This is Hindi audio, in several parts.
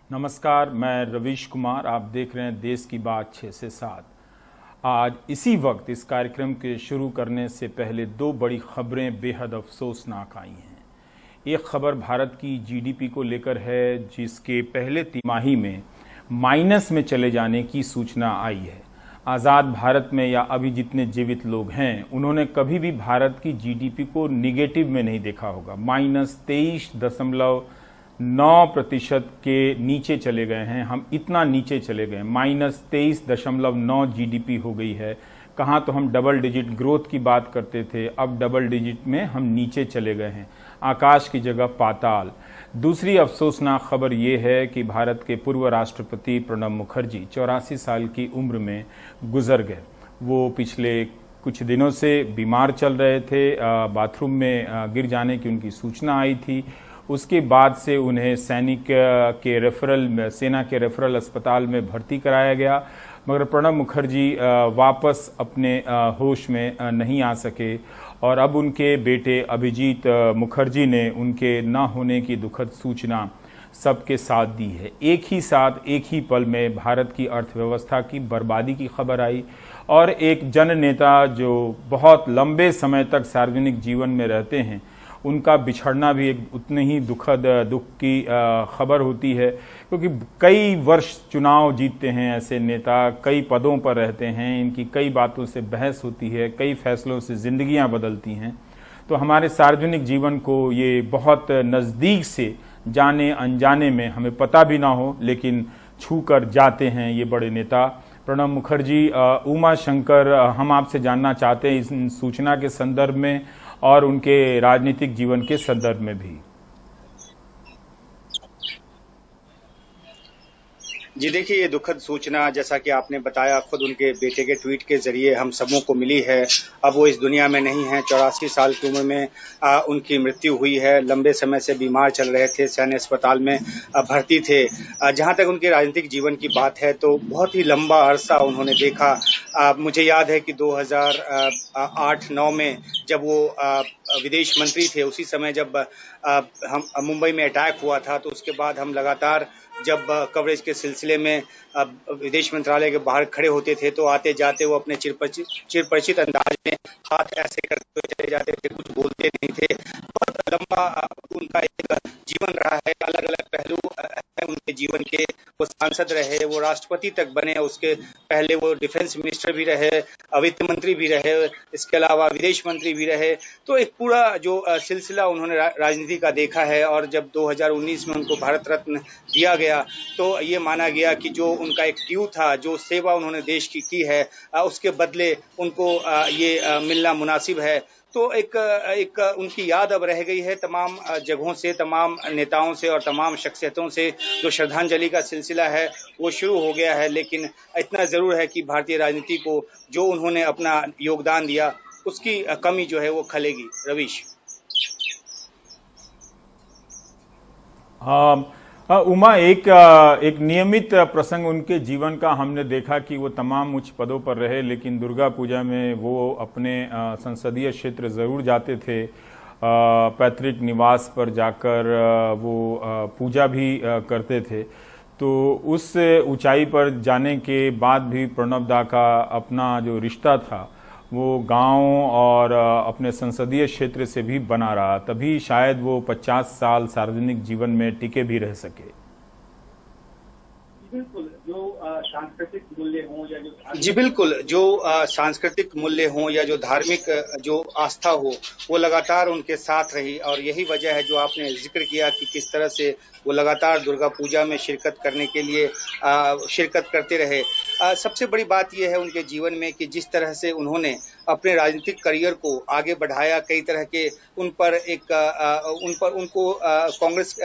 नमस्कार, मैं रवीश कुमार। आप देख रहे हैं देश की बात 6 से 7। आज इसी वक्त इस कार्यक्रम के शुरू करने से पहले दो बड़ी खबरें बेहद अफसोसनाक आई हैं। एक खबर भारत की जीडीपी को लेकर है, जिसके पहले तिमाही में माइनस में चले जाने की सूचना आई है। आज़ाद भारत में या अभी जितने जीवित लोग हैं, उन्होंने कभी भी भारत की जीडीपी को निगेटिव में नहीं देखा होगा। -23.9% के नीचे चले गए हैं। हम इतना नीचे चले गए, -23.9 जीडीपी हो गई है। कहाँ तो हम डबल डिजिट ग्रोथ की बात करते थे, अब डबल डिजिट में हम नीचे चले गए हैं। आकाश की जगह पाताल। दूसरी अफसोसनाक खबर ये है कि भारत के पूर्व राष्ट्रपति प्रणब मुखर्जी 84 साल की उम्र में गुजर गए। वो पिछले कुछ दिनों से बीमार चल रहे थे। बाथरूम में गिर जाने की उनकी सूचना आई थी। उसके बाद से उन्हें सेना के रेफरल अस्पताल में भर्ती कराया गया, मगर प्रणब मुखर्जी वापस अपने होश में नहीं आ सके और अब उनके बेटे अभिजीत मुखर्जी ने उनके न होने की दुखद सूचना सबके साथ दी है। एक ही साथ एक ही पल में भारत की अर्थव्यवस्था की बर्बादी की खबर आई और एक जन नेता जो बहुत लंबे समय तक सार्वजनिक जीवन में रहते हैं, उनका बिछड़ना भी एक उतने ही दुख की खबर होती है, क्योंकि कई वर्ष चुनाव जीतते हैं ऐसे नेता, कई पदों पर रहते हैं, इनकी कई बातों से बहस होती है, कई फैसलों से जिंदगियां बदलती हैं। तो हमारे सार्वजनिक जीवन को ये बहुत नज़दीक से जाने अनजाने में, हमें पता भी ना हो लेकिन छू कर जाते हैं ये बड़े नेता प्रणब मुखर्जी। उमा शंकर, हम आपसे जानना चाहते हैं इस सूचना के संदर्भ में और उनके राजनीतिक जीवन के संदर्भ में भी। जी देखिए, ये दुखद सूचना जैसा कि आपने बताया, खुद उनके बेटे के ट्वीट के जरिए हम सबों को मिली है। अब वो इस दुनिया में नहीं है। 84 साल की उम्र में उनकी मृत्यु हुई है। लंबे समय से बीमार चल रहे थे, सैन्य अस्पताल में भर्ती थे। जहाँ तक उनके राजनीतिक जीवन की बात है तो बहुत ही लंबा अरसा उन्होंने देखा। मुझे याद है कि 2008-9 में जब वो विदेश मंत्री थे, उसी समय जब हम मुंबई में अटैक हुआ था, तो उसके बाद हम लगातार जब कवरेज के सिलसिले में विदेश मंत्रालय के बाहर खड़े होते थे तो आते जाते वो अपने चिरपरिचित अंदाज में हाथ ऐसे करते हुए चले जाते थे, कुछ बोलते नहीं थे। बहुत लंबा उनका एक जीवन रहा है, अलग अलग पहलू है उनके जीवन के। वो सांसद रहे, वो राष्ट्रपति तक बने, उसके पहले वो डिफेंस मिनिस्टर भी रहे, वित्त मंत्री भी रहे, इसके अलावा विदेश मंत्री भी रहे। तो एक पूरा जो सिलसिला उन्होंने राजनीति का देखा है। और जब 2019 में उनको भारत रत्न दिया गया तो ये माना गया कि जो उनका एक ड्यू था, जो सेवा उन्होंने देश की है, उसके बदले उनको ये मिलना मुनासिब है। तो एक उनकी याद अब रह गई है तमाम जगहों से, तमाम नेताओं से और तमाम शख्सियतों से। जो श्रद्धांजलि का सिलसिला है वो शुरू हो गया है, लेकिन इतना ज़रूर है कि भारतीय राजनीति को जो उन्होंने अपना योगदान दिया, उसकी कमी जो है वो खलेगी। रवीश। उमा, एक नियमित प्रसंग उनके जीवन का हमने देखा कि वो तमाम उच्च पदों पर रहे, लेकिन दुर्गा पूजा में वो अपने संसदीय क्षेत्र ज़रूर जाते थे। पैतृक निवास पर जाकर वो पूजा भी करते थे। तो उस ऊंचाई पर जाने के बाद भी प्रणब दा का अपना जो रिश्ता था वो गांव और अपने संसदीय क्षेत्र से भी बना रहा, तभी शायद वो 50 साल सार्वजनिक जीवन में टिके भी रह सके। बिल्कुल, जो सांस्कृतिक मूल्य हों या जो सांस्कृतिक मूल्य हों या जो धार्मिक जो आस्था हो, वो लगातार उनके साथ रही। और यही वजह है जो आपने जिक्र किया कि किस तरह से वो लगातार दुर्गा पूजा में शिरकत करने के लिए शिरकत करते रहे। सबसे बड़ी बात यह है उनके जीवन में कि जिस तरह से उन्होंने अपने राजनीतिक करियर को आगे बढ़ाया, कई तरह के उनको कांग्रेस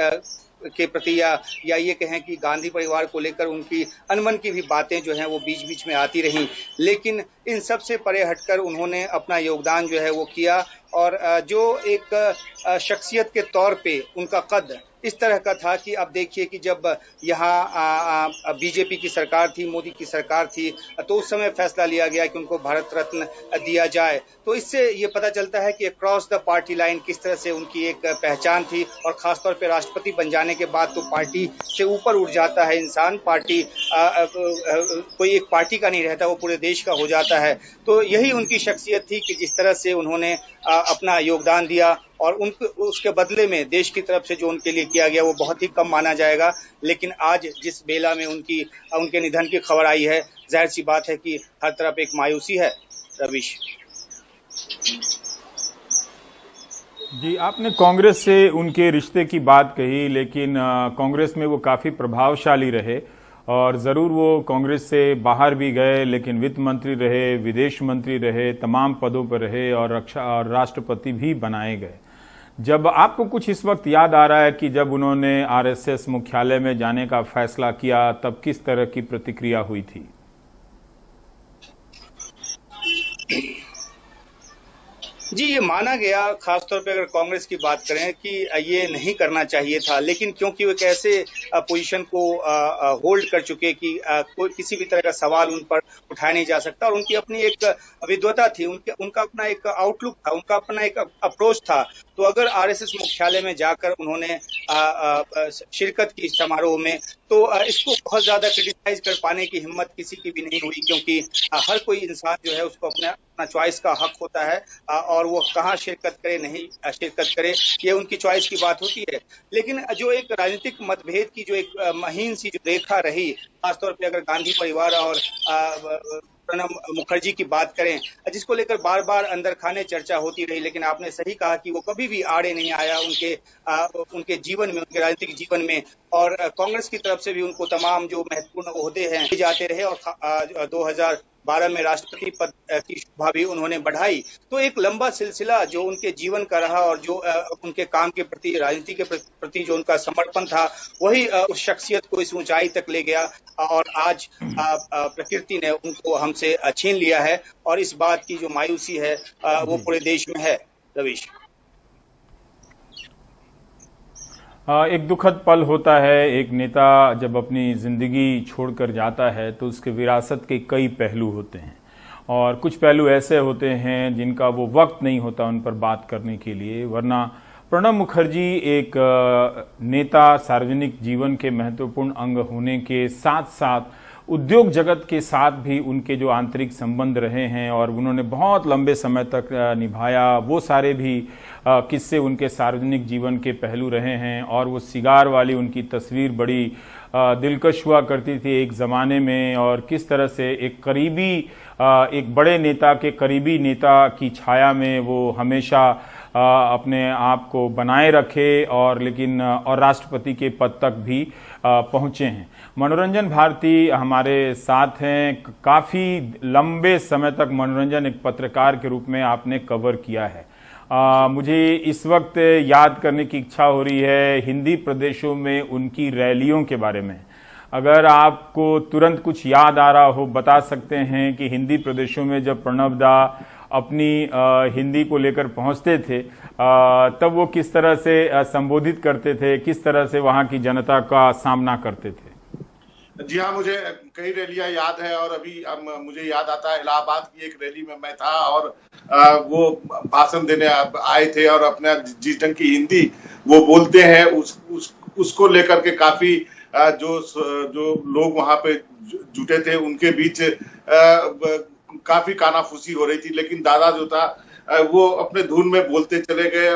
के प्रति या ये कहें कि गांधी परिवार को लेकर उनकी अनमन की भी बातें जो हैं वो बीच बीच में आती रहीं, लेकिन इन सब से परे हटकर उन्होंने अपना योगदान जो है वो किया। और जो एक शख्सियत के तौर पे उनका कद इस तरह का था कि अब देखिए कि जब यहाँ बीजेपी की सरकार थी, मोदी की सरकार थी, तो उस समय फैसला लिया गया कि उनको भारत रत्न दिया जाए। तो इससे ये पता चलता है कि क्रॉस द पार्टी लाइन किस तरह से उनकी एक पहचान थी, और खासतौर पे राष्ट्रपति बन जाने के बाद तो पार्टी से ऊपर उठ जाता है इंसान। पार्टी कोई एक पार्टी का नहीं रहता, वो पूरे देश का हो जाता है। तो यही उनकी शख्सियत थी कि जिस तरह से उन्होंने अपना योगदान दिया, और उसके बदले में देश की तरफ से जो उनके लिए किया गया वो बहुत ही कम माना जाएगा। लेकिन आज जिस बेला में उनके निधन की खबर आई है, जाहिर सी बात है कि हर तरफ एक मायूसी है। रवीश जी, आपने कांग्रेस से उनके रिश्ते की बात कही, लेकिन कांग्रेस में वो काफ़ी प्रभावशाली रहे और ज़रूर वो कांग्रेस से बाहर भी गए, लेकिन वित्त मंत्री रहे, विदेश मंत्री रहे, तमाम पदों पर रहे और रक्षा और राष्ट्रपति भी बनाए गए। जब आपको कुछ इस वक्त याद आ रहा है कि जब उन्होंने आरएसएस मुख्यालय में जाने का फैसला किया, तब किस तरह की प्रतिक्रिया हुई थी? जी, ये माना गया, खासतौर पे अगर कांग्रेस की बात करें, कि ये नहीं करना चाहिए था, लेकिन क्योंकि वो एक ऐसे पोजीशन को होल्ड कर चुके कि कोई किसी भी तरह का सवाल उन पर उठाया नहीं जा सकता, और उनकी अपनी एक विद्वता थी, उनका अपना एक आउटलुक था, उनका अपना एक अप्रोच था। तो अगर आरएसएस मुख्यालय में जाकर उन्होंने शिरकत की इस समारोह में, तो इसको बहुत ज्यादा क्रिटिसाइज कर पाने की हिम्मत किसी की भी नहीं हुई, क्योंकि हर कोई इंसान जो है उसको अपना चॉइस का हक होता है, और वो कहाँ शिरकत करे नहीं शिरकत करे, ये उनकी चॉइस की बात होती है। लेकिन जो एक राजनीतिक मतभेद की जो एक महीन सी जो रेखा रही, खासतौर पे अगर गांधी परिवार और प्रणब मुखर्जी की बात करें, जिसको लेकर बार बार अंदर खाने चर्चा होती रही, लेकिन आपने सही कहा कि वो कभी भी आड़े नहीं आया उनके जीवन में, उनके राजनीतिक जीवन में, और कांग्रेस की तरफ से भी उनको तमाम जो महत्वपूर्ण ओहदे हैं जाते रहे, और 2012 में राष्ट्रपति पद की शोभा भी उन्होंने बढ़ाई। तो एक लंबा सिलसिला जो उनके जीवन का रहा, और जो उनके काम के प्रति, राजनीति के प्रति जो उनका समर्पण था, वही उस शख्सियत को इस ऊंचाई तक ले गया, और आज प्रकृति ने उनको हमसे छीन लिया है, और इस बात की जो मायूसी है वो पूरे देश में है। रवीश, एक दुखद पल होता है, एक नेता जब अपनी जिंदगी छोड़कर जाता है तो उसके विरासत के कई पहलू होते हैं, और कुछ पहलू ऐसे होते हैं जिनका वो वक्त नहीं होता उन पर बात करने के लिए। वरना प्रणब मुखर्जी एक नेता, सार्वजनिक जीवन के महत्वपूर्ण अंग होने के साथ साथ उद्योग जगत के साथ भी उनके जो आंतरिक संबंध रहे हैं और उन्होंने बहुत लंबे समय तक निभाया, वो सारे भी किस्से उनके सार्वजनिक जीवन के पहलू रहे हैं। और वो सिगार वाली उनकी तस्वीर बड़ी दिलकश हुआ करती थी एक ज़माने में, और किस तरह से एक बड़े नेता के करीबी नेता की छाया में वो हमेशा अपने आप को बनाए रखे, और राष्ट्रपति के पद तक भी पहुंचे हैं। मनोरंजन भारती हमारे साथ हैं। काफ़ी लंबे समय तक मनोरंजन एक पत्रकार के रूप में आपने कवर किया है। मुझे इस वक्त याद करने की इच्छा हो रही है हिंदी प्रदेशों में उनकी रैलियों के बारे में। अगर आपको तुरंत कुछ याद आ रहा हो, बता सकते हैं कि हिंदी प्रदेशों में जब प्रणब दा अपनी हिंदी को लेकर पहुंचते थे, तब वो किस तरह से संबोधित करते थे, किस तरह से वहां की जनता का सामना करते थे? जी हाँ, मुझे कई रैलियां याद है, और अभी मुझे याद आता है इलाहाबाद की एक रैली में मैं था, और वो भाषण देने आए थे, और अपना जिस ढंग की हिंदी वो बोलते हैं उसको लेकर के काफी जो लोग वहां पे जुटे थे उनके बीच काफी कानाफूसी हो रही थी। लेकिन दादा जो था वो अपने धुन में बोलते चले गए,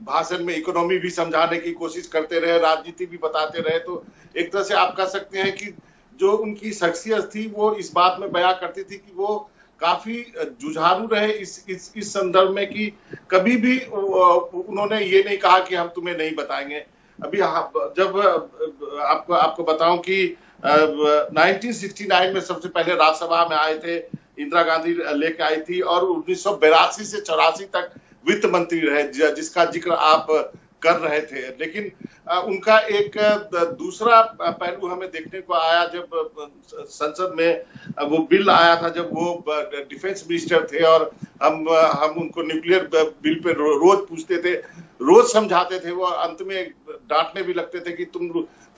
भाषण में इकोनॉमी भी समझाने की कोशिश करते रहे, राजनीति भी बताते रहे। तो एक तरह से आप कह सकते हैं कि जो उनकी शख्सियत थी वो इस बात में बयां करती थी कि वो काफी जुझारू रहे इस संदर्भ में कि कभी भी उन्होंने ये नहीं कहा कि हम तुम्हें नहीं बताएंगे। अभी जब आपको बताऊं कि 1969 में सबसे पहले राज्यसभा में आए थे, इंदिरा गांधी लेके आई थी, और 1982 से 84 तक वित्त मंत्री रहे, जिसका जिक्र आप कर रहे थे। लेकिन उनका एक दूसरा पहलू हमें देखने को आया जब संसद में वो बिल आया था, जब वो डिफेंस मिनिस्टर थे और हम उनको न्यूक्लियर बिल पे रोज पूछते थे, रोज समझाते थे, वो अंत में डांटने भी लगते थे कि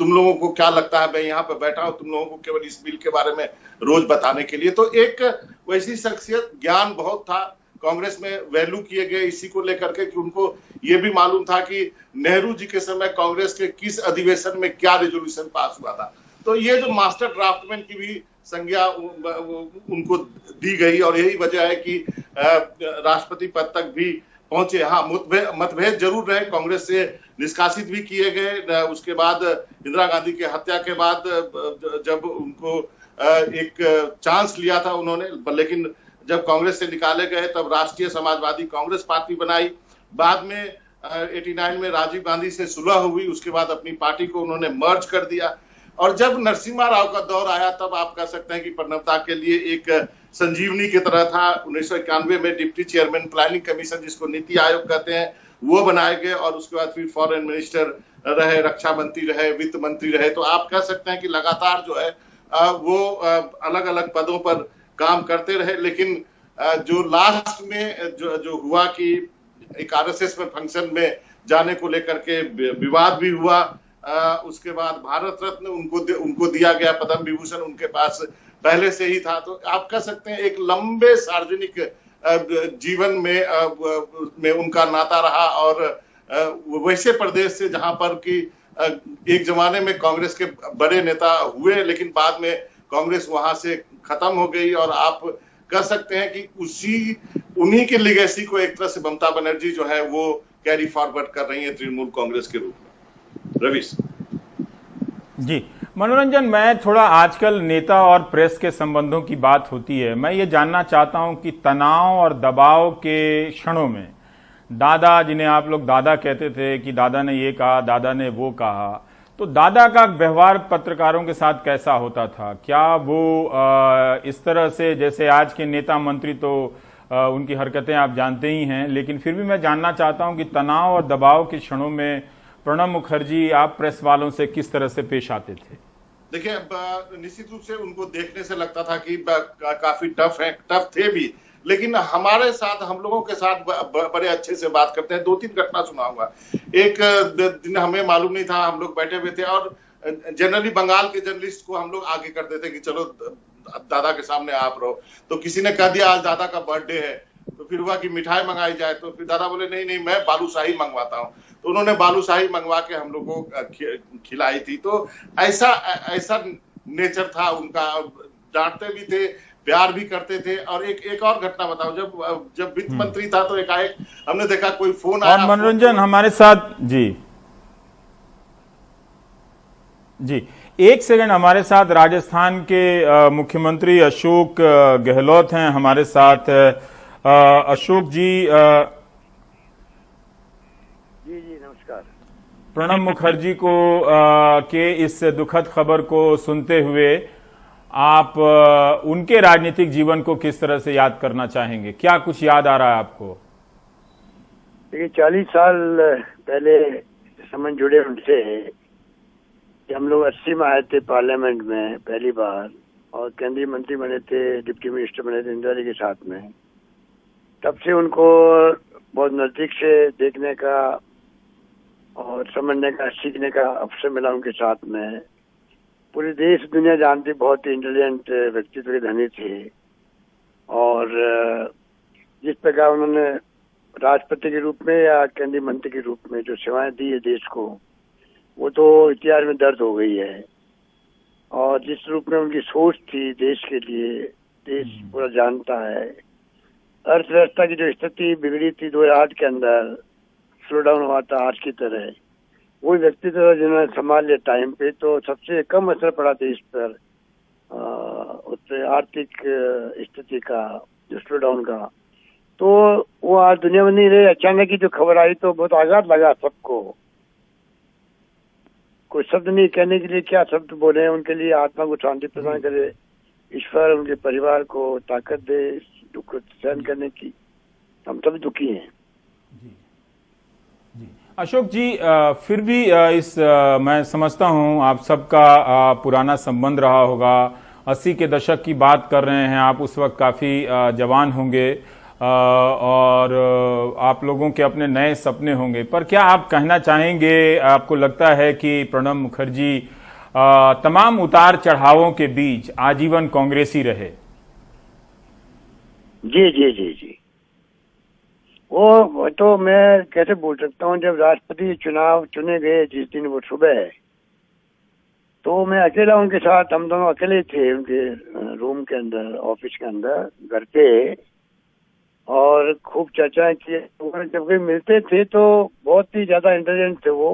तुम लोगों को क्या लगता है, मैं यहाँ पे बैठा हूँ तुम लोगों को केवल इस बिल के बारे में रोज बताने के लिए। तो एक वैसी शख्सियत, ज्ञान बहुत था, कांग्रेस में वैल्यू किए गए इसी को लेकर के कि उनको ये भी मालूम था कि नेहरू जी के समय कांग्रेस के किस अधिवेशन में क्या रेजोल्यूशन पास हुआ था। तो ये जो मास्टर ड्राफ्टमैन की भी संज्ञा उनको दी गई और यही वजह है कि राष्ट्रपति पद तक भी पहुंचे। हाँ, मतभेद जरूर रहे, कांग्रेस से निष्कासित भी किए गए। उसके बाद इंदिरा गांधी की हत्या के बाद जब उनको एक चांस लिया था उन्होंने, लेकिन जब कांग्रेस से निकाले गए तब राष्ट्रीय समाजवादी कांग्रेस पार्टी बनाई। बाद में 89 में राजीव गांधी से सुलह हुई, उसके बाद अपनी पार्टी को उन्होंने मर्ज कर दिया। और जब नरसिम्हा राव का दौर आया तब आप कह सकते हैं कि प्रणबदा के लिए एक संजीवनी की तरह था। 1991 में डिप्टी चेयरमैन प्लानिंग कमीशन, जिसको नीति आयोग कहते हैं, वो बनाए गए और उसके बाद फिर फॉरेन मिनिस्टर रहे, रक्षा मंत्री रहे, वित्त मंत्री रहे। तो आप कह सकते हैं कि लगातार जो है वो अलग अलग पदों पर काम करते रहे। लेकिन जो लास्ट में जो हुआ कि एक आरएसएस में फंक्शन में जाने को लेकर के विवाद भी हुआ, उसके बाद भारत रत्न उनको दिया गया, पद्म विभूषण उनके पास पहले से ही था। तो आप कह सकते हैं एक लंबे सार्वजनिक जीवन में उनका नाता रहा। और वैसे प्रदेश से जहां पर कि एक जमाने में कांग्रेस के बड़े नेता हुए, लेकिन बाद में कांग्रेस वहां से खत्म हो गई। और आप कह सकते हैं कि उन्हीं के लिगेसी को एक तरह से ममता बनर्जी जो है वो कैरी फॉरवर्ड कर रही है तृणमूल कांग्रेस के रूप में। रवीश जी, मनोरंजन, मैं थोड़ा आजकल नेता और प्रेस के संबंधों की बात होती है, मैं ये जानना चाहता हूं कि तनाव और दबाव के क्षणों में दादा, जिन्हें आप लोग दादा कहते थे कि दादा ने ये कहा, दादा ने वो कहा, तो दादा का व्यवहार पत्रकारों के साथ कैसा होता था? क्या वो इस तरह से, जैसे आज के नेता मंत्री तो उनकी हरकतें आप जानते ही हैं, लेकिन फिर भी मैं जानना चाहता हूं कि तनाव और दबाव के क्षणों में प्रणब मुखर्जी आप प्रेस वालों से किस तरह से पेश आते थे? देखिए, निश्चित रूप से उनको देखने से लगता था कि काफी टफ थे भी, लेकिन हमारे साथ, हम लोगों के साथ बड़े अच्छे से बात करते हैं। 2-3 घटना सुनाऊंगा। एक दिन हमें मालूम नहीं था, हम लोग बैठे हुए थे और जनरली बंगाल के जर्नलिस्ट को हम लोग आगे कर देते कि चलो दादा के सामने आप रहो। तो किसी ने कह दिया आज दादा का बर्थडे है, तो फिर हुआ कि मिठाई मंगाई जाए, तो फिर दादा बोले नहीं मैं बालूशाही मंगवाता हूँ। तो उन्होंने बालूशाही मंगवा के हम लोगों को खिलाई थी। तो ऐसा नेचर था उनका, डांटते भी थे, प्यार भी करते थे। और एक और घटना बताओ, जब वित्त मंत्री था तो एकाएक हमने देखा कोई फोन आया। और मनोरंजन हमारे साथ, जी एक सेकंड, हमारे साथ राजस्थान के मुख्यमंत्री अशोक गहलोत हैं हमारे साथ। अशोक जी, जी नमस्कार। प्रणब मुखर्जी को के इस दुखद खबर को सुनते हुए आप उनके राजनीतिक जीवन को किस तरह से याद करना चाहेंगे? क्या कुछ याद आ रहा है आपको? देखिए, 40 साल पहले संबंध जुड़े उनसे। हम लोग 80 में आए थे पार्लियामेंट में पहली बार, और केंद्रीय मंत्री बने थे, डिप्टी मिनिस्टर बने थे इंदिरा जी के साथ में। तब से उनको बहुत नजदीक से देखने का और समझने का, सीखने का अवसर मिला उनके साथ में। पूरी देश दुनिया जानती, बहुत ही इंटेलिजेंट व्यक्तित्व के धनी थे। और जिस प्रकार उन्होंने राष्ट्रपति के रूप में या केंद्रीय मंत्री के रूप में जो सेवाएं दी है देश को, वो तो इतिहास में दर्ज हो गई है। और जिस रूप में उनकी सोच थी देश के लिए, देश पूरा जानता है। अर्थव्यवस्था की जो स्थिति बिगड़ी थी 2008 के अंदर, स्लो डाउन हुआ था आज की तरह, वो व्यक्तित्व जिन्होंने संभाल लिया टाइम पे, तो सबसे कम असर पड़ा देश पर उस आर्थिक स्थिति का, जो स्लो डाउन का। तो वो आज दुनिया में नहीं रहे। अचानक की जो खबर आई तो बहुत आघात लगा सबको। कोई शब्द नहीं कहने के लिए, क्या शब्द बोले। उनके लिए आत्मा को शांति प्रदान करे ईश्वर, उनके परिवार को ताकत दे दुख सहन करने की। हम सब दुखी हैं। जी, अशोक जी, फिर भी मैं समझता हूं आप सबका पुराना संबंध रहा होगा। 80 के दशक की बात कर रहे हैं आप, उस वक्त काफी जवान होंगे और आप लोगों के अपने नए सपने होंगे। पर क्या आप कहना चाहेंगे, आपको लगता है कि प्रणब मुखर्जी तमाम उतार चढ़ावों के बीच आजीवन कांग्रेसी रहे? जी जी जी जी, वो तो मैं कैसे बोल सकता हूँ। जब राष्ट्रपति चुनाव चुने गए जिस दिन वो सुबह, तो मैं अकेला उनके साथ, हम दोनों अकेले थे उनके रूम के अंदर, ऑफिस के अंदर, घर पे, और खूब चर्चाएं की। जब भी मिलते थे तो बहुत ही ज्यादा इंटेलिजेंट थे वो,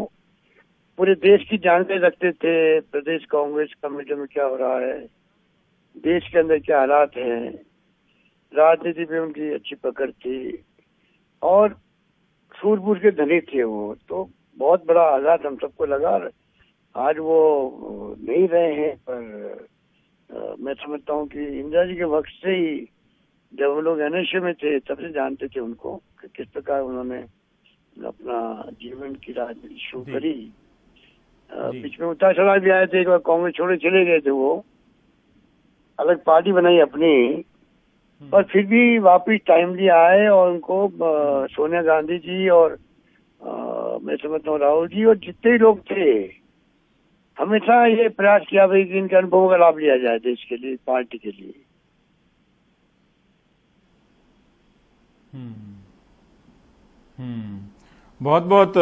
पूरे देश की जानकारी रखते थे। प्रदेश कांग्रेस कमेटी में क्या हो रहा है, देश के अंदर क्या हालात हैं, राजनीति पे उनकी अच्छी पकड़ थी और सूझबूझ के धनी थे वो। तो बहुत बड़ा आघात हम सबको लगा। आज वो नहीं रहे हैं, पर मैं समझता हूँ कि इंदिरा जी के वक्त से ही, जब हम लोग एनएसए में थे, तब से जानते थे उनको कि किस प्रकार उन्होंने अपना जीवन की राजनीति शुरू करी। बीच में उतार चढ़ाव भी आए थे, एक बार कांग्रेस छोड़े चले गए थे, वो अलग पार्टी बनाई अपनी, पर फिर भी वापिस टाइमली आए और उनको सोनिया गांधी जी और मैं समझता हूँ राहुल जी और जितने लोग थे, हमेशा ये प्रयास किया भाई कि इनके अनुभवों का लाभ लिया जाए देश के लिए, पार्टी के लिए। बहुत बहुत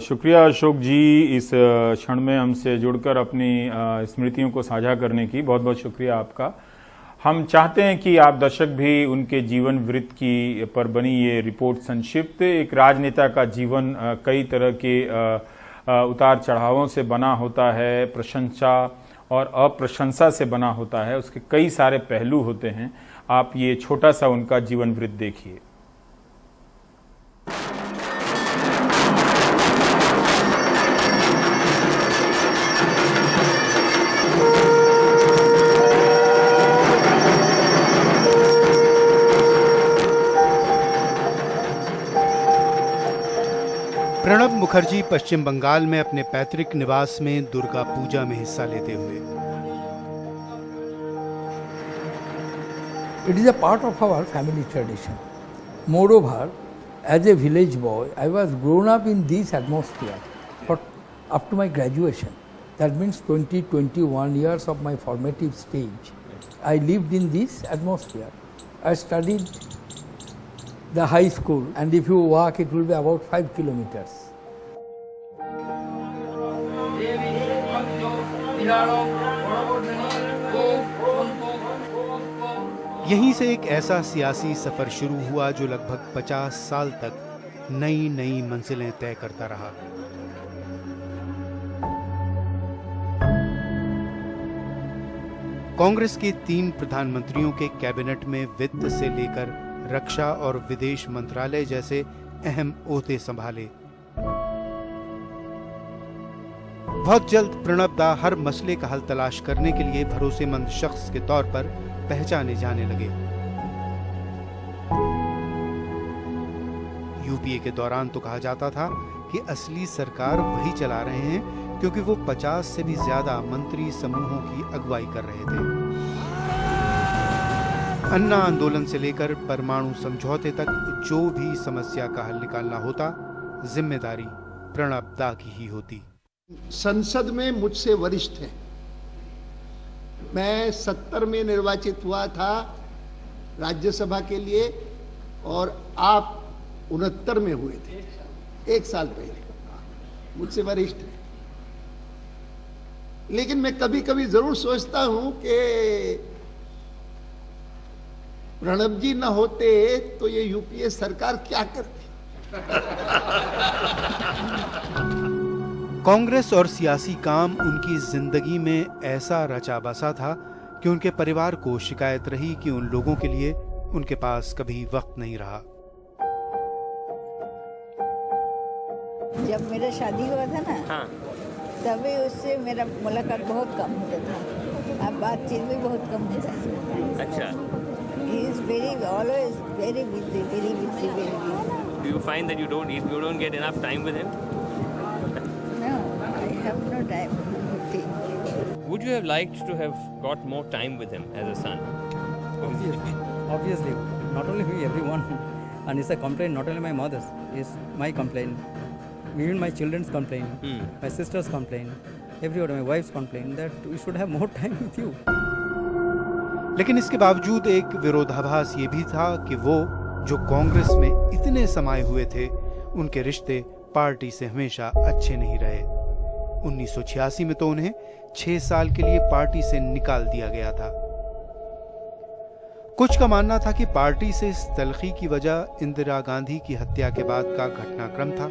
शुक्रिया अशोक जी, इस क्षण में हमसे जुड़कर अपनी स्मृतियों को साझा करने की। बहुत बहुत शुक्रिया आपका। हम चाहते हैं कि आप दर्शक भी उनके जीवन वृत्त की पर बनी ये रिपोर्ट संक्षिप्त, एक राजनेता का जीवन कई तरह के उतार चढ़ावों से बना होता है, प्रशंसा और अप्रशंसा से बना होता है, उसके कई सारे पहलू होते हैं। आप ये छोटा सा उनका जीवन वृत्त देखिए। प्रणब मुखर्जी पश्चिम बंगाल में अपने पैतृक निवास में दुर्गा पूजा में हिस्सा लेते हुए। It is a part of our family tradition. Moreover, as a village boy, I was grown up in this atmosphere for up to my graduation. That means 21 years of my formative stage. I lived in this atmosphere. I studied the high school, and if you walk, it will be about 5 kilometers. यहीं से एक ऐसा सियासी सफर शुरू हुआ जो लगभग 50 साल तक नई नई मंजिलें तय करता रहा। कांग्रेस के 3 प्रधानमंत्रियों के कैबिनेट में वित्त से लेकर रक्षा और विदेश मंत्रालय जैसे अहम ओहदे संभाले। बहुत जल्द प्रणब दा हर मसले का हल तलाश करने के लिए भरोसेमंद शख्स के तौर पर पहचाने जाने लगे। यूपीए के दौरान तो कहा जाता था कि असली सरकार वही चला रहे हैं क्योंकि वो 50 से भी ज्यादा मंत्री समूहों की अगुवाई कर रहे थे। अन्ना आंदोलन से लेकर परमाणु समझौते तक जो भी समस्या का हल निकालना होता, जिम्मेदारी प्रणब दा की ही होती। संसद में मुझसे वरिष्ठ हैं। मैं 70 में निर्वाचित हुआ था राज्यसभा के लिए और आप 69 में हुए थे, 1 साल पहले। मुझसे वरिष्ठ हैं, लेकिन मैं कभी कभी जरूर सोचता हूं कि प्रणब जी न होते तो ये यूपीए सरकार क्या करती। कांग्रेस और सियासी काम उनकी जिंदगी में ऐसा रचा बसा था कि उनके परिवार को शिकायत रही कि उन लोगों के लिए उनके पास कभी वक्त नहीं रहा। जब मेरा शादी हुआ था ना, हाँ, तभी उससे मेरा मुलाकात बहुत कम होता था। अब बातचीत भी बहुत कम होता है। अच्छा, he is very always very busy, very busy, very busy. Do you find that you don't get enough time with him? No, I have no time to think. Would you have liked to have got more time with him as a son? Obviously, not only me, everyone. And it's a complaint, not only my mother's, it's my complaint. Even my children's complaint, my sister's complaint, everyone, my wife's complaint that we should have more time with you. लेकिन इसके बावजूद एक विरोधाभास ये भी था कि वो जो कांग्रेस में इतने समाये हुए थे, उनके रिश्ते पार्टी से हमेशा अच्छे नहीं रहे। 1986 में तो उन्हें 6 साल के लिए पार्टी से निकाल दिया गया था। कुछ का मानना था कि पार्टी से इस तलखी की वजह इंदिरा गांधी की हत्या के बाद का घटनाक्रम था।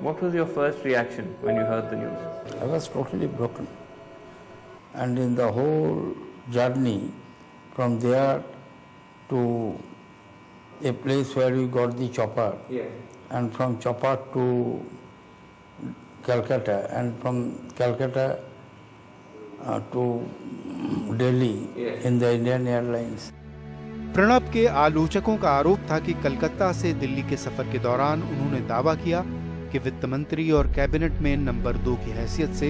What was your first reaction when you heard the news? I was totally broken. And in the whole journey from there to a place where we got the chopper, and from chopper to Calcutta, and from Calcutta to Delhi in the Indian Airlines. Pranab के आलोचकों का आरोप था कि कलकत्ता से दिल्ली के सफर के दौरान उन्होंने दावा किया कि वित्त मंत्री और कैबिनेट में नंबर 2 की हैसियत से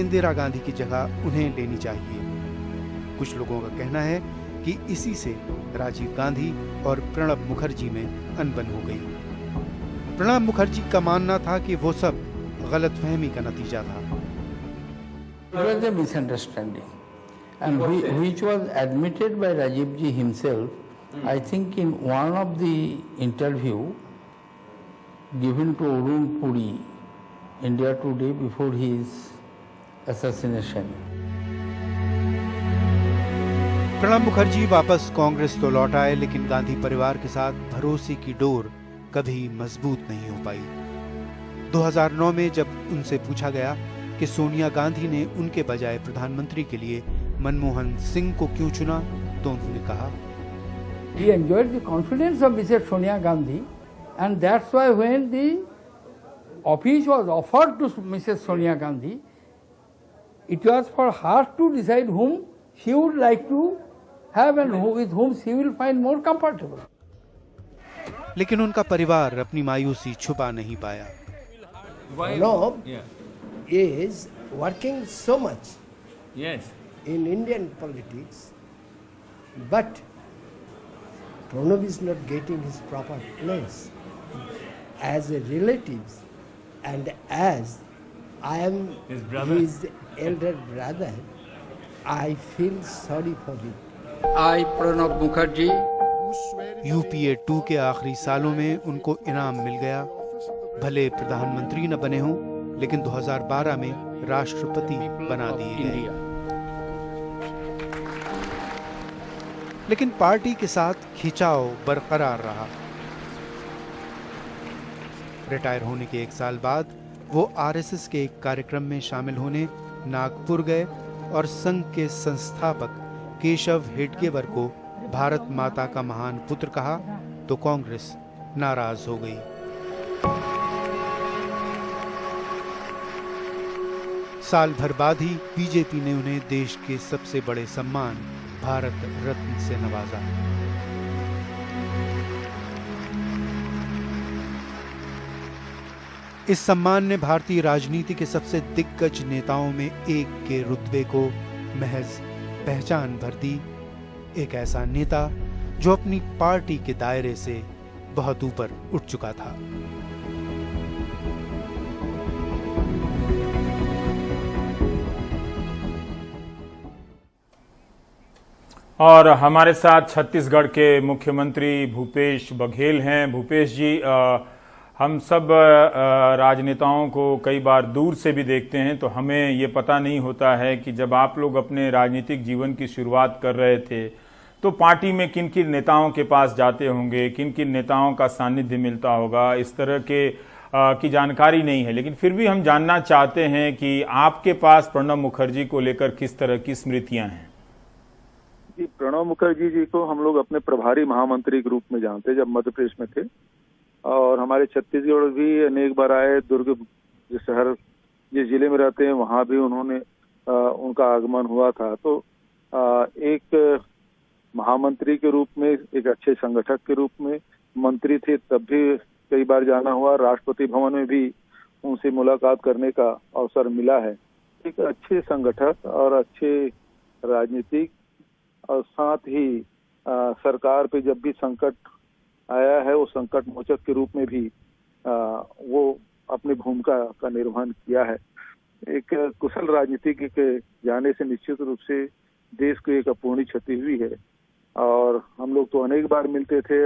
इंदिरा गांधी की जगह उन्हें लेनी चाहिए। कुछ लोगों का कहना है कि इसी से राजीव गांधी और प्रणब मुखर्जी में अनबन हो गई। प्रणब मुखर्जी का मानना था कि वो सब गलतफहमी का नतीजा था। It was a misunderstanding, and which was admitted by Rajiv ji himself. I think in one of the interview given to Arun Puri, India Today, before his assassination. Pranab Mukherjee वापस कांग्रेस तो लौट आए, लेकिन गांधी परिवार के साथ भरोसे की डोर कभी मजबूत नहीं हो पाई। 2009 में जब उनसे पूछा गया कि सोनिया गांधी ने उनके बजाय प्रधानमंत्री के लिए मनमोहन सिंह को क्यों चुना, तो उन्होंने कहा, He enjoyed the confidence of Mrs. Sonia Gandhi, and that's why when the office was offered to Mrs. Sonia Gandhi, it was for her to decide whom she would like to have and with whom she will find more comfortable. लेकिन उनका परिवार अपनी मायूसी छुपा नहीं पाया। Pranab is working so much in Indian politics, but Pranab is not getting his proper place. As a relative and as I am his elder brother, I feel sorry for him. I, Pranab Mukherjee, UPA 2 के आखिरी सालों में उनको इनाम मिल गया। भले प्रधानमंत्री न बने हों, लेकिन 2012 में राष्ट्रपति बना दिए गए। लेकिन पार्टी के साथ खिंचाव बरकरार रहा। रिटायर होने के 1 साल बाद वो RSS के एक कार्यक्रम में शामिल होने नागपुर गए और संघ के संस्थापक केशव हेडगेवर को भारत माता का महान पुत्र कहा, तो कांग्रेस नाराज हो गई। साल भर बाद ही बीजेपी ने उन्हें देश के सबसे बड़े सम्मान भारत रत्न से नवाजा। इस सम्मान ने भारतीय राजनीति के सबसे दिग्गज नेताओं में एक के रुतबे को महज पहचान भर दी। एक ऐसा नेता जो अपनी पार्टी के दायरे से बहुत ऊपर उठ चुका था। और हमारे साथ छत्तीसगढ़ के मुख्यमंत्री भूपेश बघेल हैं। भूपेश जी, हम सब राजनेताओं को कई बार दूर से भी देखते हैं, तो हमें ये पता नहीं होता है कि जब आप लोग अपने राजनीतिक जीवन की शुरुआत कर रहे थे तो पार्टी में किन किन नेताओं के पास जाते होंगे, किन किन नेताओं का सानिध्य मिलता होगा, इस तरह के की जानकारी नहीं है। लेकिन फिर भी हम जानना चाहते हैं कि आपके पास प्रणब मुखर्जी को लेकर किस तरह की स्मृतियां हैं। जी, प्रणब मुखर्जी जी को हम लोग अपने प्रभारी महामंत्री के रूप में जानते जब मध्य प्रदेश में थे, और हमारे छत्तीसगढ़ भी अनेक बार आए। दुर्ग जिस शहर जिस जिले में रहते हैं वहां भी उन्होंने उनका आगमन हुआ था। तो एक महामंत्री के रूप में, एक अच्छे संगठक के रूप में, मंत्री थे तब भी कई बार जाना हुआ, राष्ट्रपति भवन में भी उनसे मुलाकात करने का अवसर मिला है। एक अच्छे संगठक और अच्छे राजनीतिक, और साथ ही सरकार पे जब भी संकट आया है वो संकट मोचक के रूप में भी वो अपनी भूमिका का निर्वहन किया है। एक कुशल राजनीतिज्ञ के जाने से निश्चित रूप से देश को एक अपूर्णी क्षति हुई है, और हम लोग तो अनेक बार मिलते थे,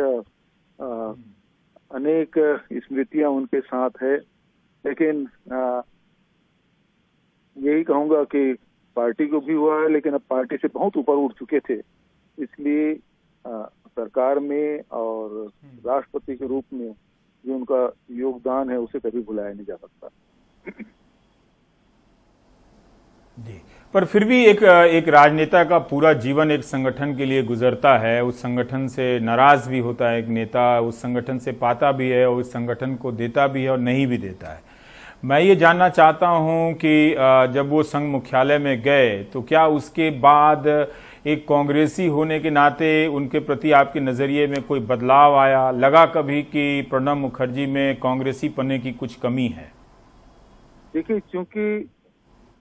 अनेक स्मृतियां उनके साथ है। लेकिन यही कहूंगा कि पार्टी को भी हुआ है, लेकिन अब पार्टी से बहुत ऊपर उठ चुके थे, इसलिए सरकार में और राष्ट्रपति के रूप में जो उनका योगदान है उसे कभी भुलाया नहीं जा सकता। जी, पर फिर भी एक राजनेता का पूरा जीवन एक संगठन के लिए गुजरता है, उस संगठन से नाराज भी होता है एक नेता, उस संगठन से पाता भी है और उस संगठन को देता भी है और नहीं भी देता है। मैं ये जानना चाहता हूं कि जब वो संघ मुख्यालय में गए तो क्या उसके बाद एक कांग्रेसी होने के नाते उनके प्रति आपके नजरिए में कोई बदलाव आया? लगा कभी कि प्रणब मुखर्जी में कांग्रेसी पन्ने की कुछ कमी है? देखिए, क्योंकि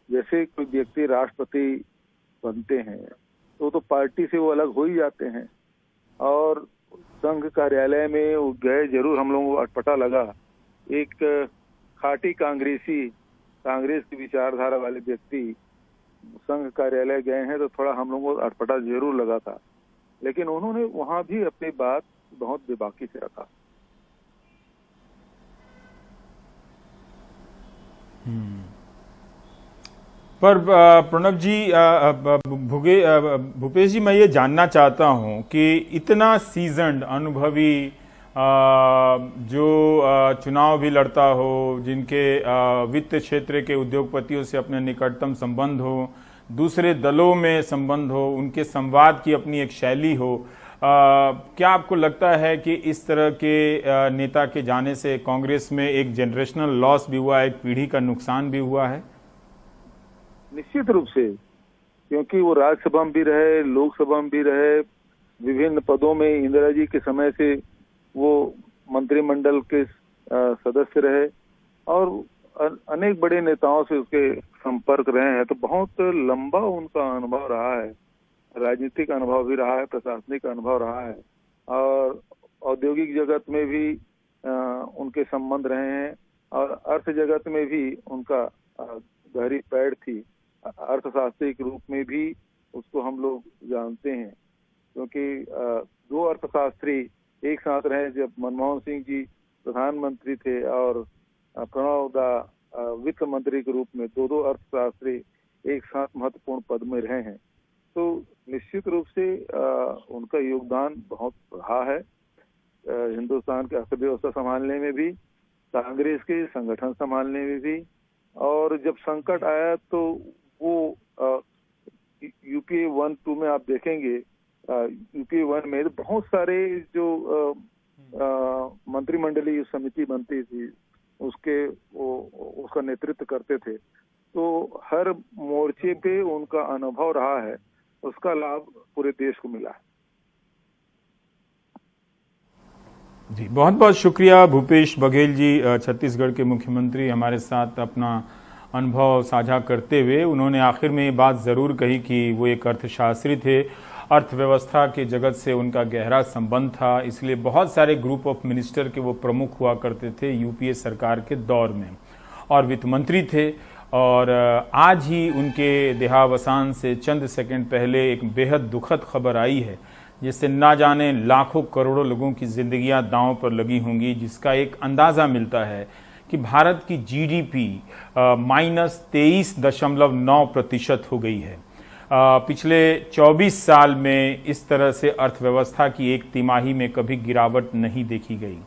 जैसे कोई व्यक्ति राष्ट्रपति बनते हैं तो पार्टी से वो अलग हो ही जाते हैं, और संघ कार्यालय में वो गए, जरूर हम लोगों को अटपटा लगा। एक खाटी कांग्रेस की विचारधारा वाले व्यक्ति संघ कार्यालय गए हैं तो थोड़ा हम लोगों को अटपटा जरूर लगा था, लेकिन उन्होंने वहां भी अपनी बात बहुत बेबाकी से रखा। पर प्रणब जी, भूपेश जी, मैं ये जानना चाहता हूं कि इतना सीजन्ड अनुभवी जो चुनाव भी लड़ता हो, जिनके वित्त क्षेत्र के उद्योगपतियों से अपने निकटतम संबंध हो, दूसरे दलों में संबंध हो, उनके संवाद की अपनी एक शैली हो, क्या आपको लगता है कि इस तरह के नेता के जाने से कांग्रेस में एक जनरेशनल लॉस भी हुआ, एक पीढ़ी का नुकसान भी हुआ है? निश्चित रूप से, क्योंकि वो राज्यसभा में भी रहे, लोकसभा में भी रहे, विभिन्न पदों में इंदिरा जी के समय से वो मंत्रिमंडल के सदस्य रहे और अनेक बड़े नेताओं से उसके संपर्क रहे हैं, तो बहुत लंबा उनका अनुभव रहा है, राजनीतिक अनुभव भी रहा है, प्रशासनिक अनुभव रहा है, और औद्योगिक जगत में भी उनके संबंध रहे हैं, और अर्थ जगत में भी उनका गहरी पैड़ थी। अर्थशास्त्री के रूप में भी उसको हम लोग जानते हैं, क्योंकि दो अर्थशास्त्री एक साथ रहे जब मनमोहन सिंह जी प्रधानमंत्री थे और प्रणब दा वित्त मंत्री के रूप में, दो अर्थशास्त्री एक साथ महत्वपूर्ण पद में रहे हैं। तो निश्चित रूप से उनका योगदान बहुत रहा है हिंदुस्तान के अर्थव्यवस्था संभालने में भी, कांग्रेस के संगठन संभालने में भी, और जब संकट आया तो वो यूपीए 1-2 में आप देखेंगे, यूपीए 1 में बहुत सारे जो मंत्रिमंडलीय समिति बनती थी उसका नेतृत्व करते थे, तो हर मोर्चे पे उनका अनुभव रहा है, उसका लाभ पूरे देश को मिला है। जी, बहुत बहुत शुक्रिया भूपेश बघेल जी, छत्तीसगढ़ के मुख्यमंत्री, हमारे साथ अपना अनुभव साझा करते हुए उन्होंने आखिर में ये बात ज़रूर कही कि वो एक अर्थशास्त्री थे, अर्थव्यवस्था के जगत से उनका गहरा संबंध था, इसलिए बहुत सारे ग्रुप ऑफ मिनिस्टर के वो प्रमुख हुआ करते थे यूपीए सरकार के दौर में, और वित्त मंत्री थे। और आज ही उनके देहावसान से चंद सेकंड पहले एक बेहद दुखद खबर आई है, जिससे ना जाने लाखों करोड़ों लोगों की जिंदगियां दांव पर लगी होंगी, जिसका एक अंदाज़ा मिलता है कि भारत की जीडीपी -23.9% हो गई है। पिछले 24 साल में इस तरह से अर्थव्यवस्था की एक तिमाही में कभी गिरावट नहीं देखी गई।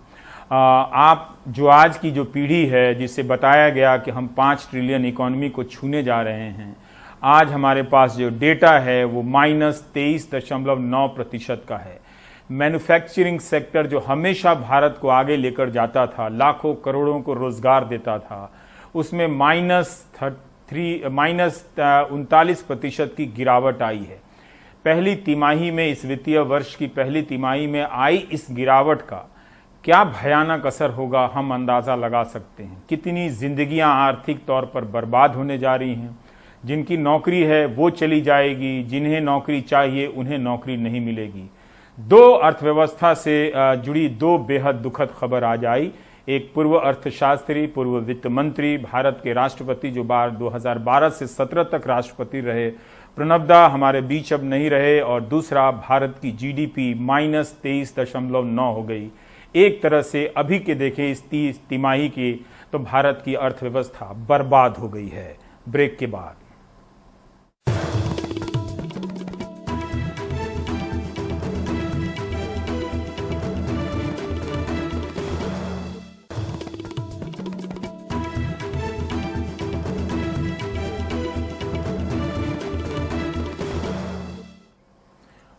आप जो आज की जो पीढ़ी है, जिसे बताया गया कि हम 5 ट्रिलियन इकोनॉमी को छूने जा रहे हैं, आज हमारे पास जो डेटा है वो -23.9% का है। मैन्युफैक्चरिंग सेक्टर जो हमेशा भारत को आगे लेकर जाता था, लाखों करोड़ों को रोजगार देता था, उसमें -39% की गिरावट आई है। पहली तिमाही में, इस वित्तीय वर्ष की पहली तिमाही में आई इस गिरावट का क्या भयानक असर होगा हम अंदाज़ा लगा सकते हैं। कितनी जिंदगियां आर्थिक तौर पर बर्बाद होने जा रही हैं। जिनकी नौकरी है वो चली जाएगी, जिन्हें नौकरी चाहिए उन्हें नौकरी नहीं मिलेगी। दो अर्थव्यवस्था से जुड़ी दो बेहद दुखद खबर आज आई। एक पूर्व अर्थशास्त्री, पूर्व वित्त मंत्री, भारत के राष्ट्रपति जो 2012 से 17 तक राष्ट्रपति रहे, प्रणब दा हमारे बीच अब नहीं रहे। और दूसरा, भारत की जीडीपी -23.9 हो गई। एक तरह से अभी के देखें इस तिमाही की तो भारत की अर्थव्यवस्था बर्बाद हो गई है। ब्रेक के बाद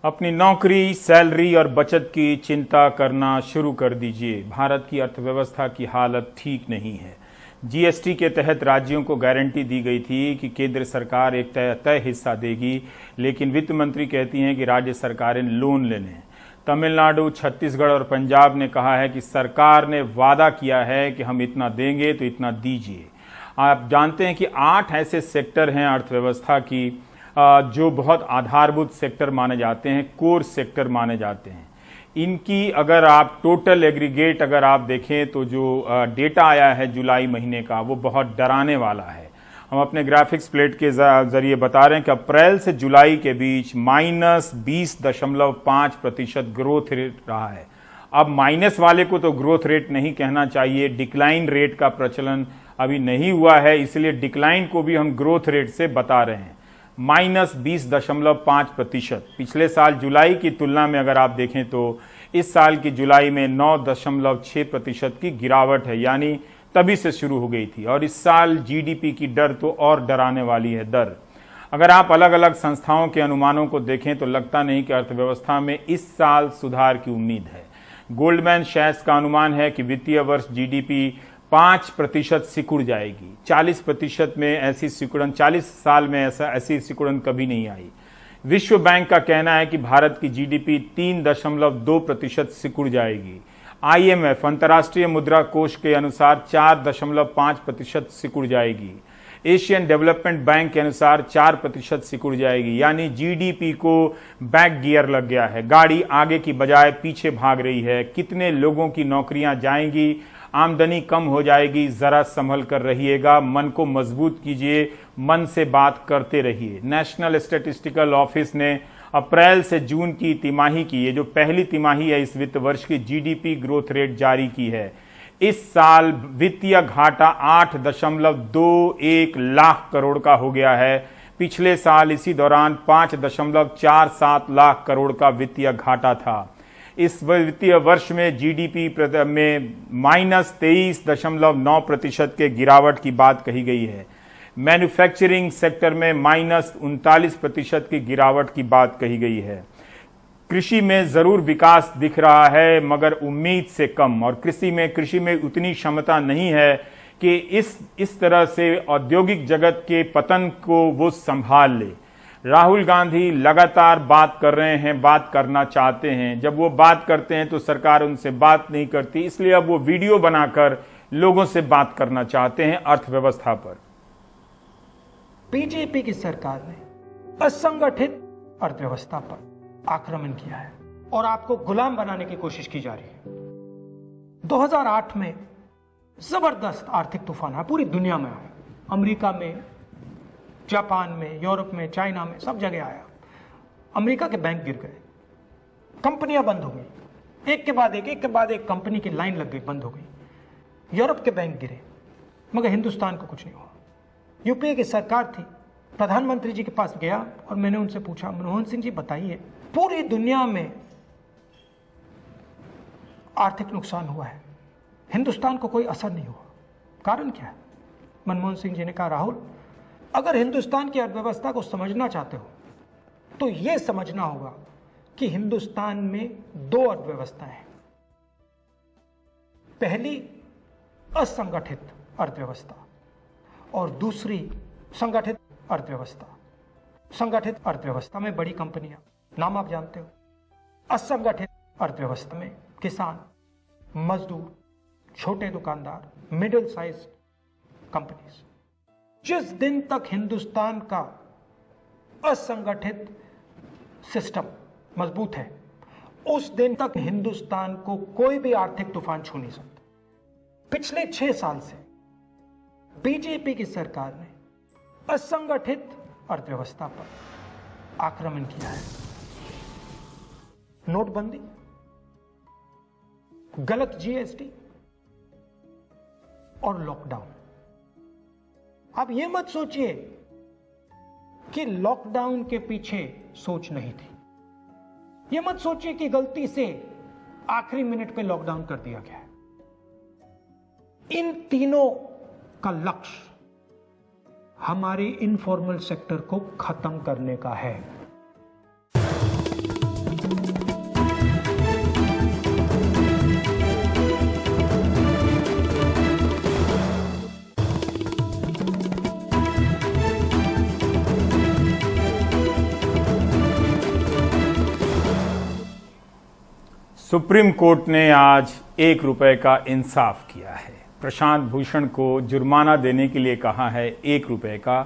अपनी नौकरी, सैलरी और बचत की चिंता करना शुरू कर दीजिए। भारत की अर्थव्यवस्था की हालत ठीक नहीं है। जीएसटी के तहत राज्यों को गारंटी दी गई थी कि केंद्र सरकार एक तय हिस्सा देगी, लेकिन वित्त मंत्री कहती हैं कि राज्य सरकारें लोन ले लें। तमिलनाडु, छत्तीसगढ़ और पंजाब ने कहा है कि सरकार ने वादा किया है कि हम इतना देंगे तो इतना दीजिए। आप जानते हैं कि 8 ऐसे सेक्टर हैं अर्थव्यवस्था की जो बहुत आधारभूत सेक्टर माने जाते हैं, कोर सेक्टर माने जाते हैं। इनकी अगर आप टोटल एग्रीगेट अगर आप देखें तो जो डेटा आया है जुलाई महीने का वो बहुत डराने वाला है। हम अपने ग्राफिक्स प्लेट के जरिए बता रहे हैं कि अप्रैल से जुलाई के बीच -20.5% ग्रोथ रेट रहा है। अब माइनस वाले को तो ग्रोथ रेट नहीं कहना चाहिए, डिक्लाइन रेट का प्रचलन अभी नहीं हुआ है, इसलिए डिक्लाइन को भी हम ग्रोथ रेट से बता रहे हैं। -20.5%। पिछले साल जुलाई की तुलना में अगर आप देखें तो इस साल की जुलाई में 9.6% की गिरावट है, यानी तभी से शुरू हो गई थी। और इस साल जीडीपी की दर तो और डराने वाली है दर। अगर आप अलग अलग संस्थाओं के अनुमानों को देखें तो लगता नहीं कि अर्थव्यवस्था में इस साल सुधार की उम्मीद है। गोल्डमैन सैक्स का अनुमान है कि वित्तीय वर्ष जीडीपी 5% सिकुड़ जाएगी। 40% में ऐसी सिकुड़न 40 साल में ऐसी सिकुड़न कभी नहीं आई। विश्व बैंक का कहना है कि भारत की जीडीपी 3.2% सिकुड़ जाएगी। IMF अंतर्राष्ट्रीय मुद्रा कोष के अनुसार 4.5% सिकुड़ जाएगी। एशियन डेवलपमेंट बैंक के अनुसार 4% सिकुड़ जाएगी। यानी जीडीपी को बैक गियर लग गया है, गाड़ी आगे की बजाय पीछे भाग रही है। कितने लोगों की नौकरियां जाएंगी, आमदनी कम हो जाएगी, जरा संभल कर रहिएगा, मन को मजबूत कीजिए, मन से बात करते रहिए। नेशनल स्टैटिस्टिकल ऑफिस ने अप्रैल से जून की तिमाही की, ये जो पहली तिमाही है इस वित्त वर्ष की, जीडीपी ग्रोथ रेट जारी की है। इस साल वित्तीय घाटा 8.21 लाख करोड़ का हो गया है। पिछले साल इसी दौरान 5.47 लाख करोड़ का वित्तीय घाटा था। इस वित्तीय वर्ष में जीडीपी में -23.9% के गिरावट की बात कही गई है। मैन्युफैक्चरिंग सेक्टर में -39% की गिरावट की बात कही गई है। कृषि में जरूर विकास दिख रहा है मगर उम्मीद से कम, और कृषि में उतनी क्षमता नहीं है कि इस तरह से औद्योगिक जगत के पतन को वो संभाल ले। राहुल गांधी लगातार बात कर रहे हैं, बात करना चाहते हैं। जब वो बात करते हैं तो सरकार उनसे बात नहीं करती, इसलिए अब वो वीडियो बनाकर लोगों से बात करना चाहते हैं अर्थव्यवस्था पर। बीजेपी की सरकार ने असंगठित अर्थव्यवस्था पर आक्रमण किया है और आपको गुलाम बनाने की कोशिश की जा रही है। 2008 में जबरदस्त आर्थिक तूफान है, पूरी दुनिया में आया, अमेरिका में, जापान में, यूरोप में, चाइना में, सब जगह आया। अमेरिका के बैंक गिर गए, कंपनियां बंद हो गई, एक के बाद एक कंपनी की लाइन लग गई, बंद हो गई। यूरोप के बैंक गिरे मगर हिंदुस्तान को कुछ नहीं हुआ। यूपीए की सरकार थी, प्रधानमंत्री जी के पास गया और मैंने उनसे पूछा, मनमोहन सिंह जी बताइए, पूरी दुनिया में आर्थिक नुकसान हुआ है, हिंदुस्तान को कोई असर नहीं हुआ, कारण क्या है? मनमोहन सिंह जी ने कहा, राहुल, अगर हिंदुस्तान की अर्थव्यवस्था को समझना चाहते हो तो यह समझना होगा कि हिंदुस्तान में 2 अर्थव्यवस्थाएं हैं। पहली असंगठित अर्थव्यवस्था और दूसरी संगठित अर्थव्यवस्था। संगठित अर्थव्यवस्था में बड़ी कंपनियां, नाम आप जानते हो। असंगठित अर्थव्यवस्था में किसान, मजदूर, छोटे दुकानदार, मिडिल साइज कंपनीज। जिस दिन तक हिंदुस्तान का असंगठित सिस्टम मजबूत है, उस दिन तक हिंदुस्तान को कोई भी आर्थिक तूफान छू नहीं सकता। पिछले 6 साल से बीजेपी की सरकार ने असंगठित अर्थव्यवस्था पर आक्रमण किया है। नोटबंदी, गलत जीएसटी और लॉकडाउन। आप ये मत सोचिए कि लॉकडाउन के पीछे सोच नहीं थी। ये मत सोचिए कि गलती से आखिरी मिनट पे लॉकडाउन कर दिया गया है। इन तीनों का लक्ष्य हमारे इनफॉर्मल सेक्टर को खत्म करने का है। सुप्रीम कोर्ट ने आज 1 रुपए का इंसाफ किया है। प्रशांत भूषण को जुर्माना देने के लिए कहा है 1 रुपए का।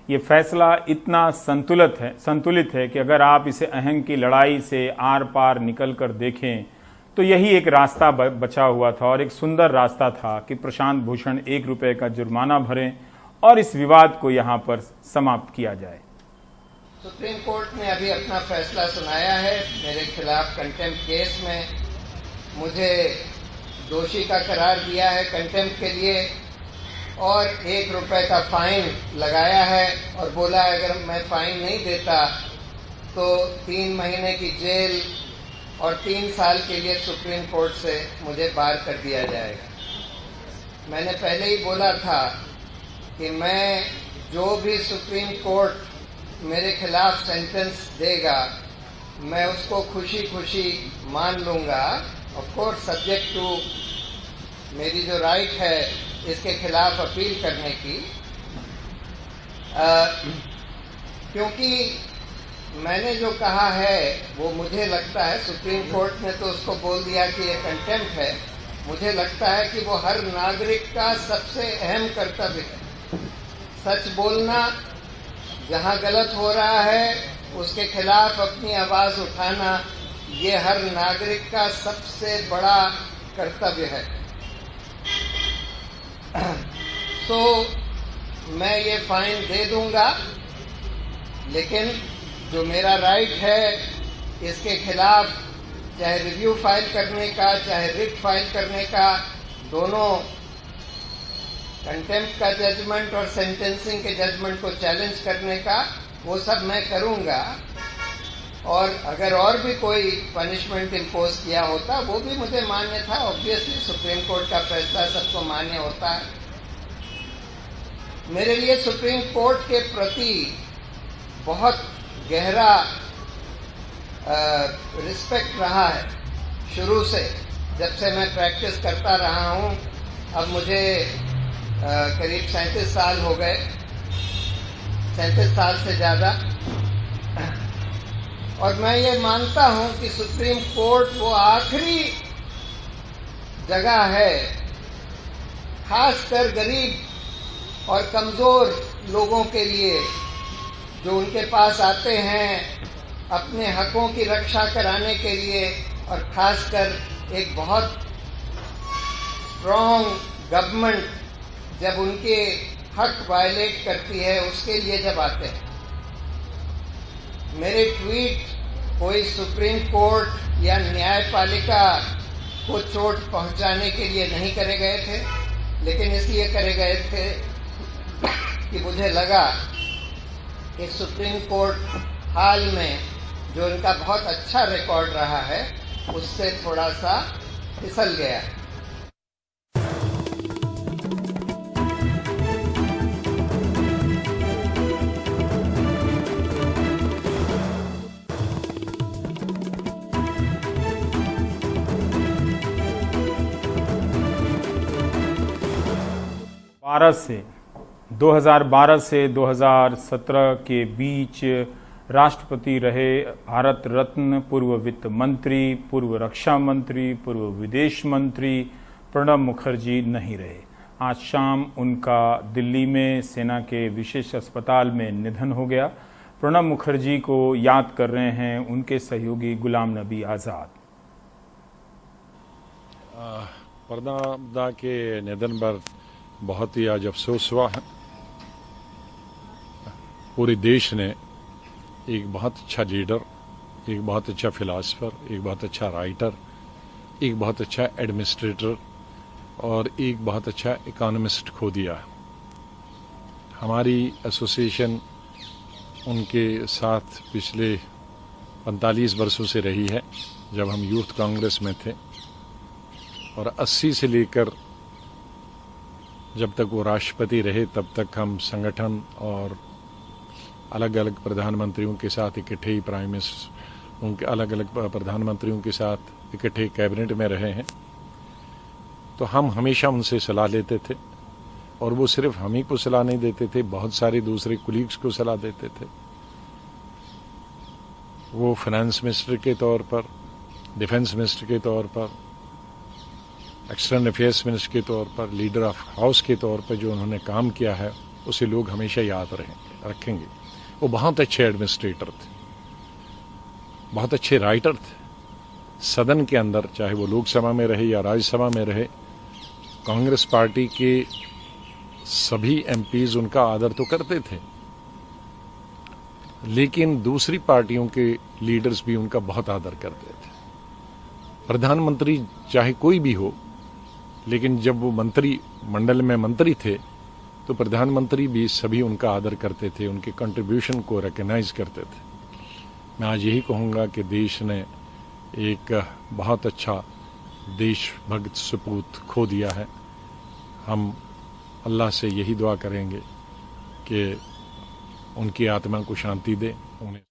ये फैसला इतना संतुलित है कि अगर आप इसे अहंग की लड़ाई से आर पार निकल कर देखें तो यही एक रास्ता बचा हुआ था और एक सुंदर रास्ता था कि प्रशांत भूषण 1 रुपए का जुर्माना भरें और इस विवाद को यहां पर समाप्त किया जाए। सुप्रीम कोर्ट ने अभी अपना फैसला सुनाया है। मेरे खिलाफ कंटेम्प्ट केस में मुझे दोषी का करार दिया है कंटेम्प्ट के लिए और 1 रुपए का फाइन लगाया है और बोला है अगर मैं फाइन नहीं देता तो 3 महीने की जेल और 3 साल के लिए सुप्रीम कोर्ट से मुझे बार कर दिया जाएगा। मैंने पहले ही बोला था कि मैं जो भी सुप्रीम कोर्ट मेरे खिलाफ सेंटेंस देगा मैं उसको खुशी खुशी मान लूंगा। ऑफ कोर्स सब्जेक्ट टू मेरी जो राइट है इसके खिलाफ अपील करने की, क्योंकि मैंने जो कहा है वो मुझे लगता है सुप्रीम कोर्ट ने तो उसको बोल दिया कि ये कंटेम्प्ट है। मुझे लगता है कि वो हर नागरिक का सबसे अहम कर्तव्य है। सच बोलना, जहां गलत हो रहा है उसके खिलाफ अपनी आवाज उठाना, ये हर नागरिक का सबसे बड़ा कर्तव्य है। तो मैं ये फाइन दे दूंगा, लेकिन जो मेरा राइट है इसके खिलाफ चाहे रिव्यू फाइल करने का चाहे रिट फाइल करने का, दोनों कंटेम्प्ट का जजमेंट और सेंटेंसिंग के जजमेंट को चैलेंज करने का, वो सब मैं करूंगा। और अगर और भी कोई पनिशमेंट इम्पोज किया होता वो भी मुझे मान्य था। ऑब्वियसली सुप्रीम कोर्ट का फैसला सबको मान्य होता है। मेरे लिए सुप्रीम कोर्ट के प्रति बहुत गहरा रिस्पेक्ट रहा है शुरू से, जब से मैं प्रैक्टिस करता रहा हूं। अब मुझे करीब 37 साल हो गए, 37 साल से ज्यादा। और मैं ये मानता हूं कि सुप्रीम कोर्ट वो आखिरी जगह है, खासकर गरीब और कमजोर लोगों के लिए, जो उनके पास आते हैं अपने हकों की रक्षा कराने के लिए, और खासकर एक बहुत स्ट्रॉन्ग गवर्नमेंट जब उनके हक वायलेट करती है उसके लिए जब आते हैं। मेरे ट्वीट कोई सुप्रीम कोर्ट या न्यायपालिका को चोट पहुंचाने के लिए नहीं करे गए थे, लेकिन इसलिए करे गए थे कि मुझे लगा कि सुप्रीम कोर्ट हाल में जो इनका बहुत अच्छा रिकॉर्ड रहा है उससे थोड़ा सा फिसल गया। 2012 से 2017 के बीच राष्ट्रपति रहे भारत रत्न पूर्व वित्त मंत्री, पूर्व रक्षा मंत्री, पूर्व विदेश मंत्री प्रणब मुखर्जी नहीं रहे। आज शाम उनका दिल्ली में सेना के विशेष अस्पताल में निधन हो गया। प्रणब मुखर्जी को याद कर रहे हैं उनके सहयोगी गुलाम नबी आज़ाद। प्रणब दा के निधन पर बहुत ही आज अफसोस हुआ है। पूरे देश ने एक बहुत अच्छा लीडर, एक बहुत अच्छा फिलासफर, एक बहुत अच्छा राइटर, एक बहुत अच्छा एडमिनिस्ट्रेटर और एक बहुत अच्छा इकोनॉमिस्ट खो दिया। हमारी एसोसिएशन उनके साथ पिछले 45 वर्षों से रही है, जब हम यूथ कांग्रेस में थे, और 80 से लेकर जब तक वो राष्ट्रपति रहे तब तक हम संगठन और अलग अलग प्रधानमंत्रियों के साथ इकट्ठे ही प्राइम मिनिस्टर उनके अलग अलग प्रधानमंत्रियों के साथ इकट्ठे कैबिनेट में रहे हैं। तो हम हमेशा उनसे सलाह लेते थे, और वो सिर्फ हम ही को सलाह नहीं देते थे, बहुत सारे दूसरे कुलीग्स को सलाह देते थे। वो फाइनेंस मिनिस्टर के तौर पर, डिफेंस मिनिस्टर के तौर पर, एक्सटर्नल अफेयर्स मिनिस्टर के तौर पर, लीडर ऑफ हाउस के तौर पर जो उन्होंने काम किया है उसे लोग हमेशा याद रखेंगे। वो बहुत अच्छे एडमिनिस्ट्रेटर थे, बहुत अच्छे राइटर थे। सदन के अंदर, चाहे वो लोकसभा में रहे या राज्यसभा में रहे, कांग्रेस पार्टी के सभी एमपीज उनका आदर तो करते थे, लेकिन दूसरी पार्टियों के लीडर्स भी उनका बहुत आदर करते थे। प्रधानमंत्री चाहे कोई भी हो, लेकिन जब वो मंत्री मंडल में मंत्री थे तो प्रधानमंत्री भी सभी उनका आदर करते थे, उनके कंट्रीब्यूशन को रिकॉग्नाइज करते थे। मैं आज यही कहूँगा कि देश ने एक बहुत अच्छा देशभक्त सपूत खो दिया है। हम अल्लाह से यही दुआ करेंगे कि उनकी आत्मा को शांति दे। उन्हें